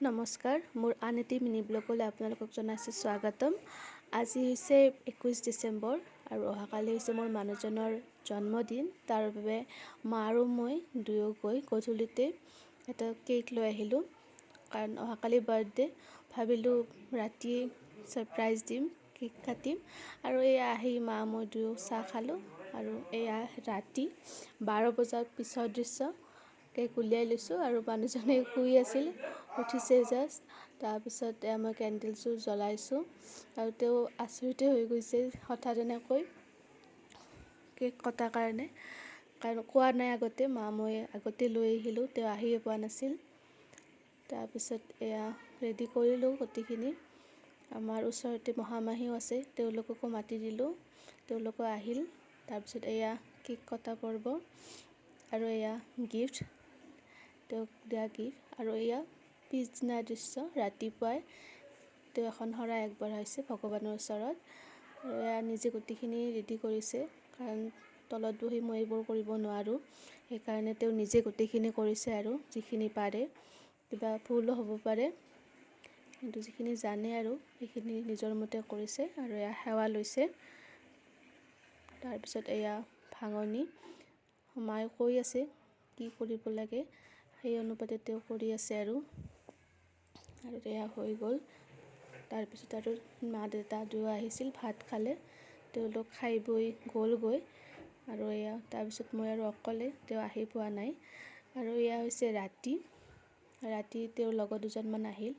নমস্কাৰ, মোৰ আন এটি মিনি ব্লগলৈ আপোনালোকক জনাইছোঁ স্বাগতম। আজি হৈছে 21 ডিচেম্বৰ আৰু অহাকালি হৈছে মোৰ মানুহজনৰ জন্মদিন। তাৰ বাবে মা আৰু মই দুয়ো গৈ গধূলিতে এটা কেক লৈ আহিলোঁ, কাৰণ অহাকালি বাৰ্থডে। ভাবিলোঁ ৰাতি ছাৰপ্ৰাইজ দিম, কেক কাটিম। আৰু এয়া আহি মা মই দুয়ো চাহ খালোঁ। আৰু এয়া ৰাতি 12 বজাৰ পিছৰ দৃশ্য। কেক উলিয়াই লৈছোঁ আৰু মানুহজনে শুই আছিল, উঠিছে জাষ্ট। তাৰপিছত মই কেণ্ডেলছবোৰ জ্বলাইছোঁ আৰু তেওঁ আচৰিতে হৈ গৈছে হঠাৎ এনেকৈ কেক কটাৰ কাৰণে, কাৰণ কোৱা নাই আগতে। মই আগতে লৈ আহিলোঁ, তেওঁ আহিয়ে পোৱা নাছিল। তাৰপিছত এয়া ৰেডি কৰিলোঁ গোটেইখিনি। আমাৰ ওচৰতে মহামাহীও আছে, তেওঁলোককো মাতি দিলোঁ, তেওঁলোকো আহিল। তাৰপিছত এয়া কেক কটা পৰ্ব আৰু এয়া গিফ্ট, তেওঁক দিয়া গিফ্ট। আৰু এয়া পিছদিনাৰ দৃশ্য, ৰাতিপুৱাই তেওঁ এখন শৰাই আগবঢ়াইছে ভগৱানৰ ওচৰত। আৰু এয়া নিজে গোটেইখিনি ৰেডি কৰিছে, কাৰণ তলত বহি মই এইবোৰ কৰিব নোৱাৰোঁ। সেইকাৰণে তেওঁ নিজে গোটেইখিনি কৰিছে আৰু যিখিনি পাৰে। কিবা ভুলো হ'ব পাৰে, কিন্তু যিখিনি জানে আৰু সেইখিনি নিজৰ মতে কৰিছে। আৰু এয়া সেৱা লৈছে। তাৰপিছত এয়া ভাঙনি, মায়ে কৈ আছে কি কৰিব লাগে, সেই অনুপাতে তেওঁ কৰি আছে আৰু এয়া হৈ গ'ল। তাৰপিছত আৰু মা দেউতা দুয়ো আহিছিল, ভাত খালে, তেওঁলোক খাই বৈ গ'লগৈ। আৰু এয়া তাৰপিছত মই আৰু অকলে, তেওঁ আহি পোৱা নাই। আৰু এয়া হৈছে ৰাতি তেওঁৰ লগত দুজনমান আহিল,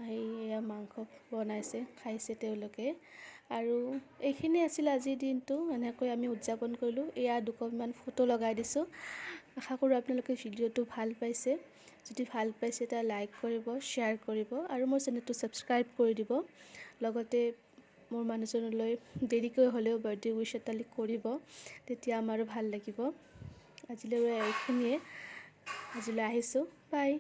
আহি এয়া মাংস বনাইছে, খাইছে তেওঁলোকে। আৰু এইখিনি আছিল আজিৰ দিনটো, এনেকৈ আমি উদযাপন কৰিলোঁ। এয়া দুকপমান ফটো লগাই দিছোঁ। আশা কৰোঁ আপোনালোকে ভিডিঅ'টো ভাল পাইছে। যদি ভাল পাইছে এটা লাইক কৰিব, শ্বেয়াৰ কৰিব আৰু মোৰ চেনেলটো ছাবস্ক্ৰাইব কৰি দিব। লগতে মোৰ মানুহজনলৈ দেৰিকৈ হ'লেও বাৰ্থডে উইছ এটা কৰিব, তেতিয়া আমাৰো ভাল লাগিব। আজিলৈ এইখিনিয়ে, আজিলৈ আহিছোঁ, বাই।